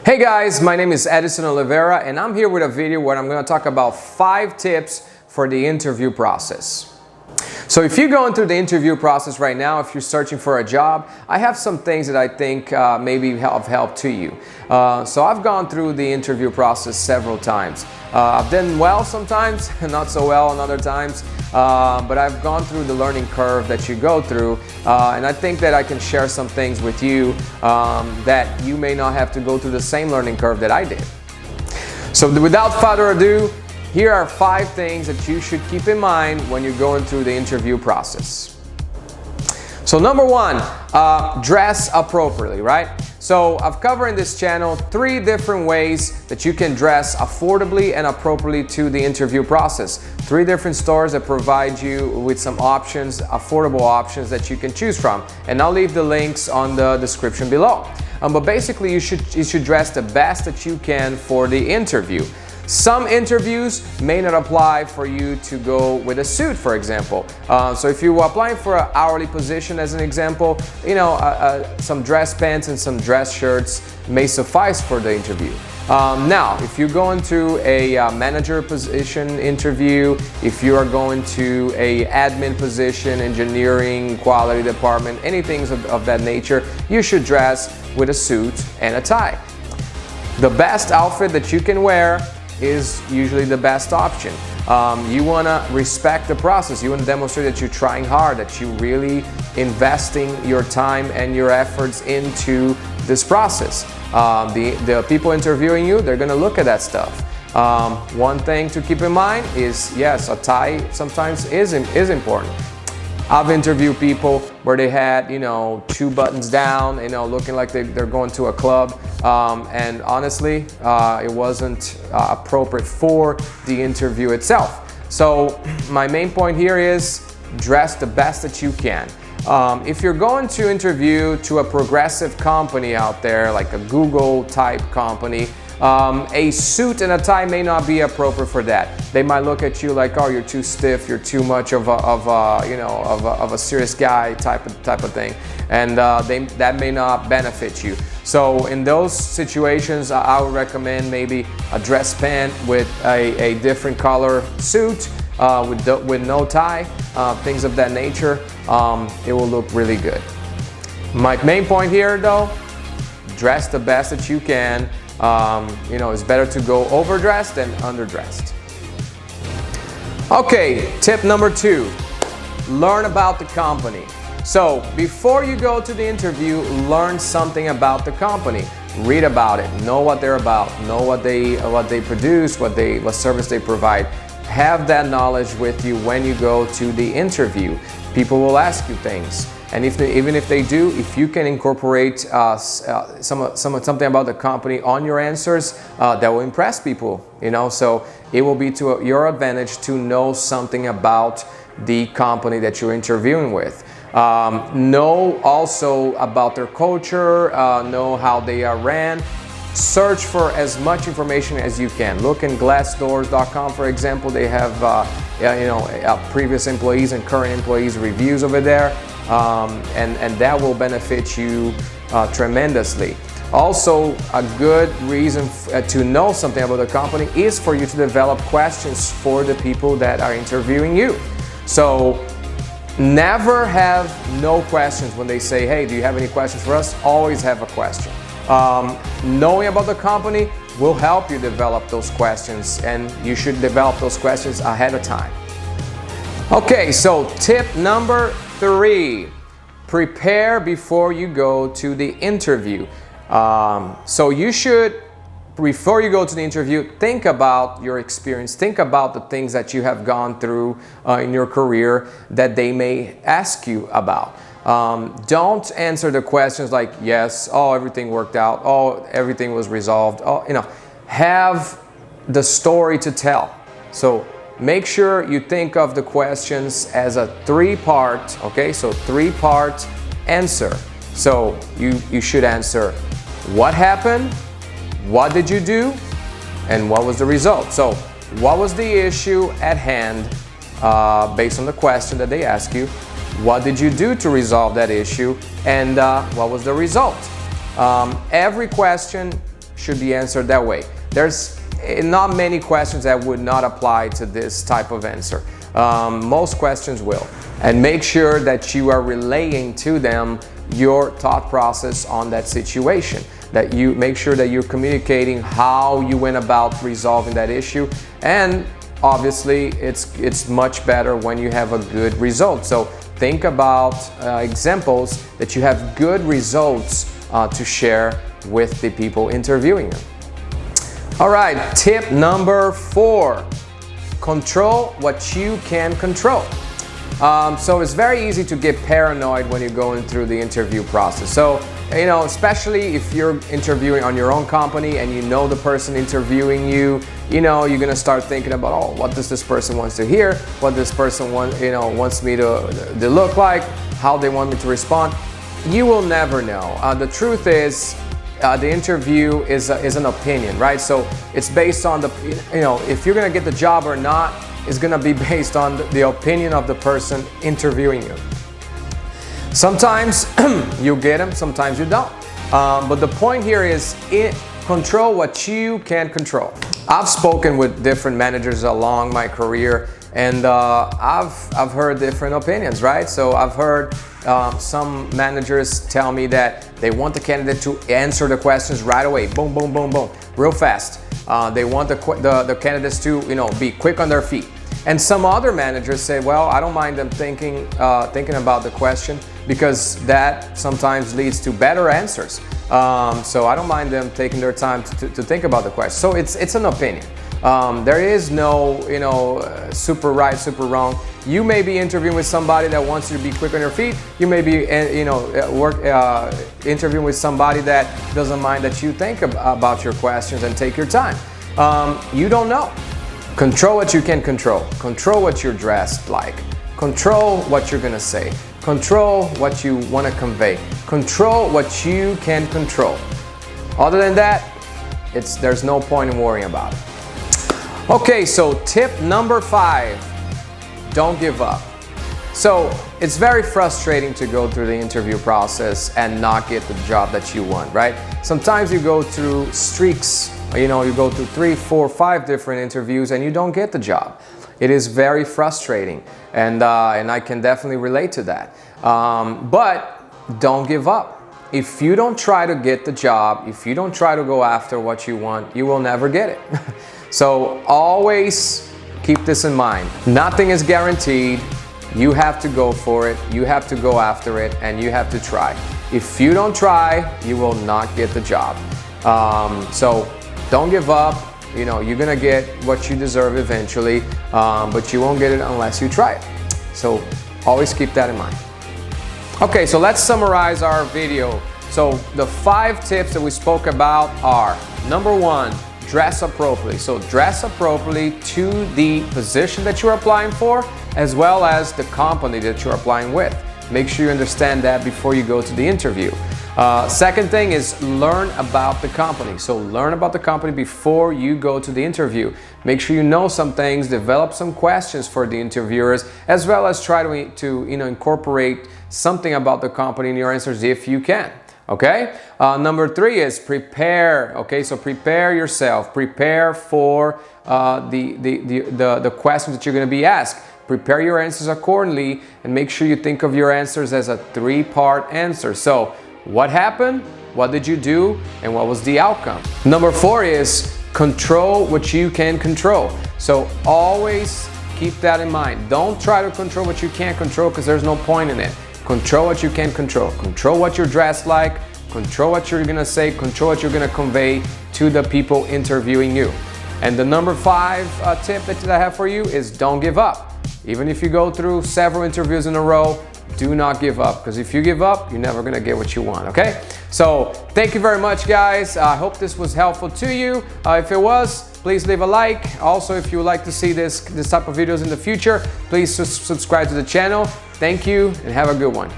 Hey guys, my name is Edison Oliveira and I'm here with a video where I'm going to talk about 5 tips for the interview process. So if you're going through the interview process right now, if you're searching for a job, I have some things that I think maybe have helped to you. So I've gone through the interview process several times. I've done well sometimes, not so well in other times, but I've gone through the learning curve that you go through, and I think that I can share some things with you that you may not have to go through the same learning curve that I did. So without further ado, here are 5 things that you should keep in mind when you're going through the interview process. So number 1, dress appropriately, right? So I've covered in this channel 3 different ways that you can dress affordably and appropriately to the interview process. 3 different stores that provide you with some options, affordable options that you can choose from. And I'll leave the links on the description below. But basically you should dress the best that you can for the interview. Some interviews may not apply for you to go with a suit, for example. So if you're applying for an hourly position, as an example, some dress pants and some dress shirts may suffice for the interview. Now, if you're going to a manager position interview, if you are going to a admin position, engineering, quality department, anything of that nature, you should dress with a suit and a tie. The best outfit that you can wear is usually the best option. You want to respect the process. You want to demonstrate that you're trying hard, that you're really investing your time and your efforts into this process. The people interviewing you, they're going to look at that stuff. One thing to keep in mind is, yes, a tie sometimes is important. I've interviewed people where they had, 2 buttons down, looking like they're going to a club, and honestly, it wasn't appropriate for the interview itself. So my main point here is dress the best that you can. If you're going to interview to a progressive company out there, like a Google type company, a suit and a tie may not be appropriate for that. They might look at you like, oh, you're too stiff, you're too much of a serious guy type of thing, and that may not benefit you. So in those situations, I would recommend maybe a dress pant with a different color suit with no tie, things of that nature. It will look really good. My main point here, though, dress the best that you can. It's better to go overdressed than underdressed. Okay, tip number 2, learn about the company. So before you go to the interview, learn something about the company. Read about it, know what they're about, know what they produce, what service they provide. Have that knowledge with you when you go to the interview. People will ask you things. And even if they do, if you can incorporate something about the company on your answers, that will impress people. So it will be to your advantage to know something about the company that you're interviewing with. Know also about their culture, know how they are ran. Search for as much information as you can. Look in Glassdoor.com, for example. They have previous employees and current employees reviews over there. And that will benefit you tremendously. Also, a good reason to know something about the company is for you to develop questions for the people that are interviewing you. So never have no questions when they say, hey, do you have any questions for us? Always have a question. Knowing about the company will help you develop those questions, and you should develop those questions ahead of time. Okay, so tip number 3, prepare before you go to the interview. So you should, before you go to the interview, think about your experience, think about the things that you have gone through in your career that they may ask you about. Don't answer the questions like, yes, oh, everything worked out, oh, everything was resolved, oh, have the story to tell. So make sure you think of the questions as a 3-part, okay? So 3-part answer. So you should answer what happened, what did you do, and what was the result. So what was the issue at hand based on the question that they ask you? What did you do to resolve that issue? And what was the result? Every question should be answered that way. There's not many questions that would not apply to this type of answer. Most questions will. And make sure that you are relaying to them your thought process on that situation. That you make sure that you're communicating how you went about resolving that issue. And obviously, it's much better when you have a good result. So think about examples that you have good results to share with the people interviewing you. All right, tip number 4, control what you can control. So it's very easy to get paranoid when you're going through the interview process. So, especially if you're interviewing on your own company and you know the person interviewing you, you're gonna start thinking about, oh, what does this person wants to hear? What this person wants me to look like? How they want me to respond? You will never know. The truth is, the interview is an opinion, right? So it's based on if you're gonna get the job or not, is gonna be based on the opinion of the person interviewing you. Sometimes you get them, sometimes you don't. But the point here is control what you can control. I've spoken with different managers along my career, and I've heard different opinions, right? So I've heard some managers tell me that they want the candidate to answer the questions right away, boom, boom, boom, boom, real fast. They want the candidates to be quick on their feet. And some other managers say, well, I don't mind them thinking about the question, because that sometimes leads to better answers. So I don't mind them taking their time to think about the question. So it's an opinion. There is no super right, super wrong. You may be interviewing with somebody that wants you to be quick on your feet. You may be interviewing with somebody that doesn't mind that you think about your questions and take your time. You don't know. Control what you can control. Control what you're dressed like. Control what you're gonna say. Control what you want to convey. Control what you can control. Other than that, there's no point in worrying about it. Okay, so tip number 5, don't give up. So it's very frustrating to go through the interview process and not get the job that you want, right? Sometimes you go through streaks, you go through 3, 4, 5 different interviews and you don't get the job. It is very frustrating, and I can definitely relate to that. But don't give up. If you don't try to get the job, if you don't try to go after what you want, you will never get it. So always keep this in mind. Nothing is guaranteed. You have to go for it. You have to go after it, and you have to try. If you don't try, you will not get the job. So don't give up. You're gonna get what you deserve eventually, but you won't get it unless you try it. So always keep that in mind. Okay, so let's summarize our video. So the 5 tips that we spoke about are, number 1, dress appropriately. So dress appropriately to the position that you're applying for, as well as the company that you're applying with. Make sure you understand that before you go to the interview. Second thing is learn about the company. So learn about the company before you go to the interview. Make sure you know some things, develop some questions for the interviewers, as well as try to incorporate something about the company in your answers if you can. Okay? Number 3 is prepare. Okay, so prepare yourself. Prepare for the questions that you're going to be asked. Prepare your answers accordingly, and make sure you think of your answers as a 3-part answer. So what happened, what did you do, and what was the outcome? Number 4 is control what you can control. So always keep that in mind. Don't try to control what you can't control, because there's no point in it. Control what you can control. Control what you're dressed like. Control what you're gonna say. Control what you're gonna convey to the people interviewing you. And the number 5 tip that I have for you is don't give up. Even if you go through several interviews in a row, do not give up, because if you give up, you're never gonna get what you want, okay? So thank you very much, guys. I hope this was helpful to you. If it was, please leave a like. Also, if you would like to see this type of videos in the future, please subscribe to the channel. Thank you, and have a good one.